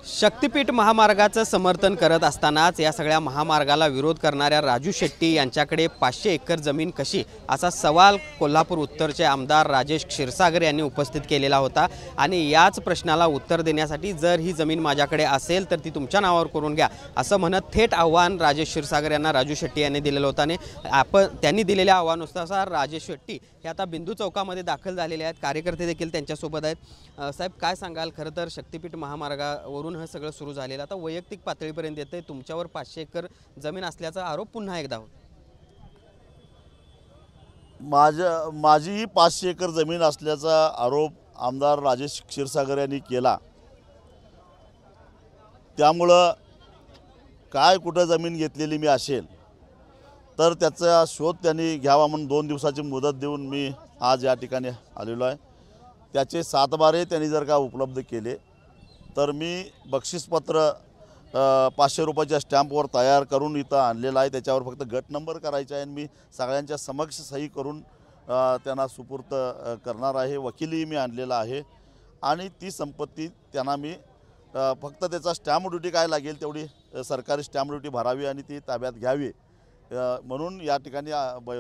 शक्तिपीठ महामार्गाचं समर्थन करत असतानाच या सगळ्या महामार्गाला विरोध करणाऱ्या राजू शेट्टी यांच्याकडे 500 एकर जमीन कशी असा सवाल कोल्हापूर उत्तरचे आमदार राजेश क्षीरसागर यांनी उपस्थित केलेला होता। आणि याच प्रश्नाला उत्तर देण्यासाठी जर ही जमीन माझ्याकडे असेल तर ती तुमच्या नावावर करून घ्या असं म्हणत थेट आव्हान राजेश क्षीरसागर यांना राजू शेट्टी यांनी दिलेलं होतं। आणि त्यांनी दिलेल्या आव्हानानुसार राजेश शेट्टी हे आता बिंदू चौकामध्ये दाखल झालेले आहेत। कार्यकर्ते देखील त्यांच्यासोबत आहेत। साहेब काय सांगाल? खरं तर शक्तिपीठ महामार्गावरून हे सगळं सुरू झालेलं आता वैयक्तिक पातळीपर्यंत येते, तुमच्यावर 500 एकर जमीन असल्याचा आरोप पुन्हा एकदा होतो। माझी 500 एकर जमीन असल्याचा आरोप आमदार राजेश क्षीरसागर यांनी केला। त्यामुळं काय कुठं जमीन घेतलेली मी असेल तर त्याचा शोध त्यांनी घ्यावा म्हणून 2 दिवसाची मुदत देऊन मी आज या ठिकाणी आलेलो आहे। त्याचे 7 बारे त्यांनी जर का उपलब्ध केले तर मी बक्षीसपत्र 500 रुपयाच्या स्टॅम्पवर तयार करून इथं आणलेलं आहे। त्याच्यावर फक्त गट नंबर करायचा आहे आणि मी सगळ्यांच्या समक्ष सही करून त्यांना सुपूर्त करणार आहे। वकिली मी आणलेला आहे आणि ती संपत्ती त्यांना मी फक्त त्याचा स्टॅम्प ड्युटी काय लागेल तेवढी सरकारी स्टॅम्प ड्युटी भरावी आणि ती ताब्यात घ्यावी म्हणून या ठिकाणी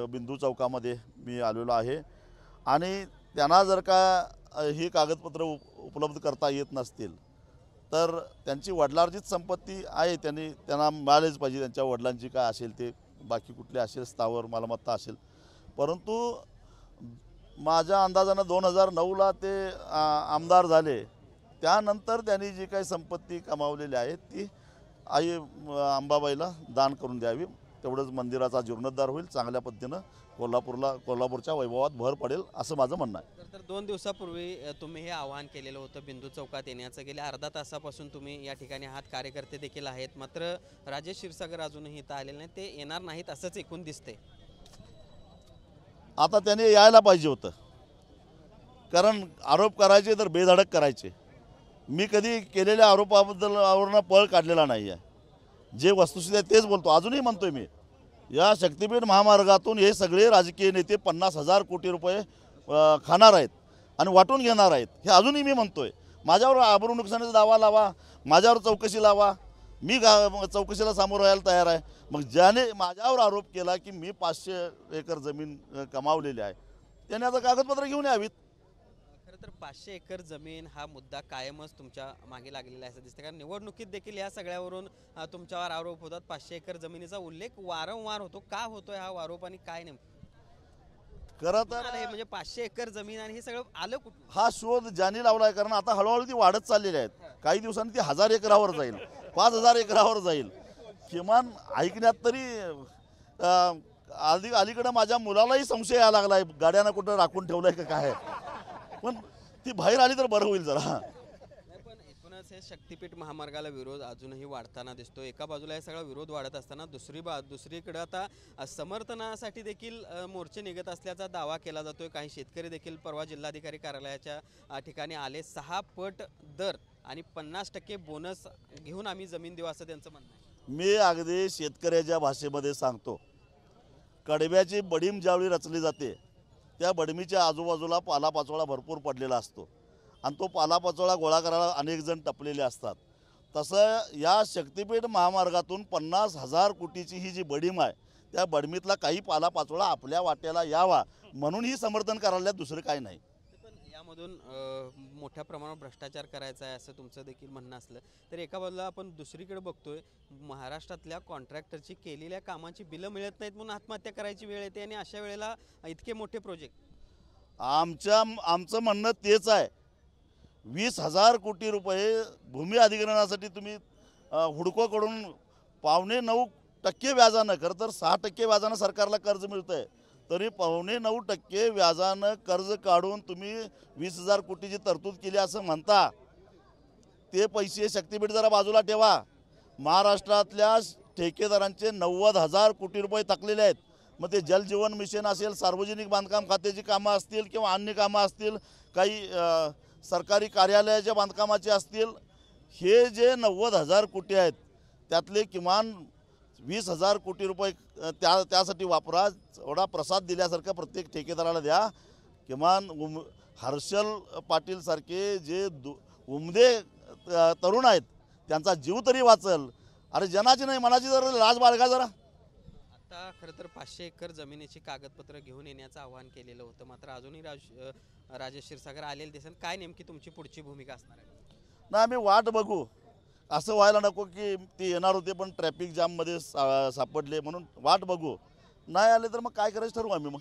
बिंदू चौकामध्ये मी आलेलो आहे। आणि त्यांना जर का ही कागदपत्र उपलब्ध करता येत नसतील तर त्यांची वडिलार्जित संपत्ती आहे, त्यांना मिळालेच पाहिजे। त्यांच्या वडिलांची काय असेल ते, बाकी कुठले असेल स्थावर मालमत्ता असेल। परंतु माझ्या अंदाजानं 2009ला ते आमदार झाले, त्यानंतर त्यांनी जी काही संपत्ती कमावलेली आहे ती आई अंबाबाईला दान करून द्यावी। तेवढंच मंदिराचा जीर्णोद्धार होईल, चांगल्या पद्धतीनं कोल्हापूरच्या वैभवात भर पडेल असं माझं म्हणणं आहे। तर 2 दिवसापूर्वी तुम्ही हे आवाहन केलेलं होतं बिंदू चौकात येण्याचं। गेल्या अर्धा तासापासून तुम्ही या ठिकाणी आहात, कार्यकर्ते देखील आहेत, मात्र राजेश क्षीरसागर अजूनही इथं आलेले नाही, ते येणार नाहीत असंच एकूण दिसते। आता त्याने यायला पाहिजे होतं, कारण आरोप करायचे तर बेधडक करायचे। मी कधी केलेल्या आरोपाबद्दल पळ काढलेला नाही आहे, जे वस्तुस्थिती आहे तेच बोलतो। अजूनही म्हणतोय मी, या शक्तिपीठ महामार्गातून हे सगळे राजकीय नेते 50,000 कोटी रुपये खाणार आहेत आणि वाटून घेणार आहेत, हे अजूनही मी म्हणतोय। माझ्यावर आबरू नुकसानीचा दावा लावा, माझ्यावर चौकशी लावा, मी चौकशीला सामोरं यायला तयार आहे। मग ज्याने माझ्यावर आरोप केला की मी 500 एकर जमीन कमावलेली आहे त्याने आता कागदपत्र घेऊन यावीत। तर 500 एकर जमीन हा मुद्दा कायमच तुमच्या मागे लागलेला आहे असं दिसतं, कारण निवडणुकीत देखील या सगळ्यावरून तुमच्यावर आरोप होतात। 500 एकर जमिनीचा उल्लेख वारंवार होतो, का होतोय हा आरोप आणि काय नेमकं खरं तर म्हणजे 500 एकर जमीन आणि हे सगळं आलं कुठून? हा शोध ज्यांनी लावलाय, कारण आता हळूहळू ती वाढत चाललेली आहेत। काही दिवसांनी ती 1000 एकरावर जाईल, 5000 एकरावर जाईल। किमान ऐकण्यात तरी अलीकडे माझ्या मुलालाही संशय यायला लागलाय, गाड्यानं कुठं राखून ठेवलंय का काय, पण ती बाहेर आली तर बरं होईल जरा। पण एकूणच हे शक्तिपीठ महामार्गाला विरोध अजूनही वाढताना दिसतो। एका बाजूला हे सगळा विरोध वाढत असताना दुसरीकडे आता समर्थनासाठी देखील मोर्चे निघत असल्याचा दावा केला जातोय। काही शेतकरी देखील परवा जिल्हाधिकारी कार्यालयाच्या ठिकाणी आले, 6 पट दर आणि 50% बोनस घेऊन आम्ही जमीन देऊ असं त्यांचं म्हणणं आहे। मी अगदी शेतकऱ्याच्या भाषेमध्ये सांगतो, कडब्याची बडीम ज्यावेळी रचली जाते त्या बडमीच्या आजूबाजूला पालापाचोळा भरपूर पडलेला असतो आणि तो पालापाचोळा गोळा करायला अनेक जण टपलेले असतात। तसं या शक्तिपीठ महामार्गातून 50,000 कोटीची ही जी बडीम आहे त्या बडमीतला काही पालापाचोळा आपल्या वाट्याला यावा म्हणून ही समर्थन करायला, दुसरं काही नाही। पण यामधून मोठ्या प्रमाणात भ्रष्टाचार करायचा आहे असं तुमचं देखील म्हणणं असलं तर एका बाजूला आपण दुसरीकडे बघतोय महाराष्ट्रातल्या कॉन्ट्रॅक्टरची केलेल्या कामाची बिलं मिळत नाहीत म्हणून आत्महत्या करायची वेळ येते आणि अशा वेळेला इतके मोठे प्रोजेक्ट। आमचं म्हणणं तेच आहे, 20,000 कोटी रुपये भूमी अधिग्रहणासाठी तुम्ही हुडकोकडून 8.25% व्याजानं, खरं तर 6% व्याजानं सरकारला कर्ज मिळतं आहे, तरी 8.25% व्याजानं कर्ज काढून तुम्ही 20,000 कोटीची तरतूद केली असं म्हणता। ते पैसे शक्तिपीठ जरा बाजूला ठेवा। महाराष्ट्रातल्या ठेकेदारांचे 90,000 कोटी रुपये थकलेले आहेत। मग ते जलजीवन मिशन असेल, सार्वजनिक बांधकाम खात्याची कामं असतील किंवा अन्य कामं असतील, काही सरकारी कार्यालयाच्या बांधकामाचे असतील, हे जे 90,000 कोटी आहेत त्यातले किमान 20,000 कोटी रुपये त्यासाठी वापरा। एवढा प्रसाद दिल्यासारखं प्रत्येक ठेकेदाराला द्या। किमान हर्षल पाटील सारखे जे उमदे तरुण आहेत, त्यांचा जीव तरी वाचल. अरे जनाची नाही मनाची जरा लाज बाळगा जरा. आता खरं तर 500 एकर जमिनीची कागदपत्र घेऊन येण्याचं आवाहन केलेलं होतं, मात्र अजूनही राजेश क्षीरसागर आलेले दिसेल. काय नेमकी तुमची पुढची भूमिका असणार आहे? ना आम्ही वाट बघू. असं व्हायला नको की ते येणार होते पण ट्रॅफिक जाममध्ये सापडले म्हणून वाट बघू. नाही आले तर मग काय करायचं ठरवू आम्ही. मग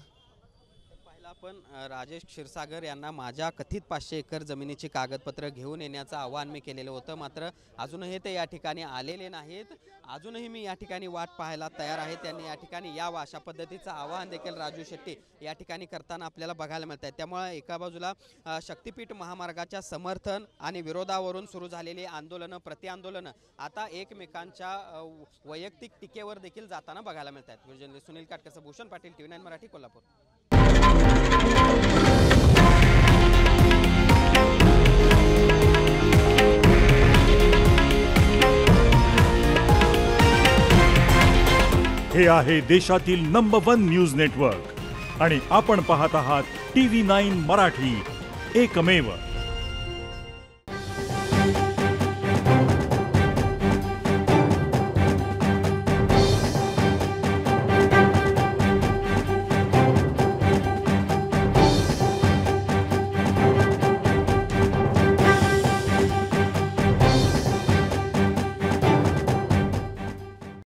पहिला आपण राजेश क्षीरसागर यांना माझ्या कथित 500 एकर जमिनीची कागदपत्र घेऊन येण्याचं आवाहन मी केलेलं होतं, मात्र अजूनही ते या ठिकाणी आलेले नाहीत. अजूनही मी या ठिकाणी वाट पाहायला तयार आहे. त्यांनी या ठिकाणी यावं अशा पद्धतीचं आवाहन देखील राजू शेट्टी या ठिकाणी करताना आपल्याला बघायला मिळत आहे. त्यामुळे एका बाजूला शक्तिपीठ महामार्गाच्या समर्थन आणि विरोधावरून सुरू झालेली आंदोलनं प्रतिआंदोलनं आता एकमेकांच्या वैयक्तिक टीकेवर देखील जाताना बघायला मिळत आहेत. सुनील काटकर, भूषण पाटील, TV9 मराठी, कोल्हापूर. हे आहे देशातील नंबर 1 न्यूज नेटवर्क आणि आपण पाहत आहात TV9 मराठी, एकमेव.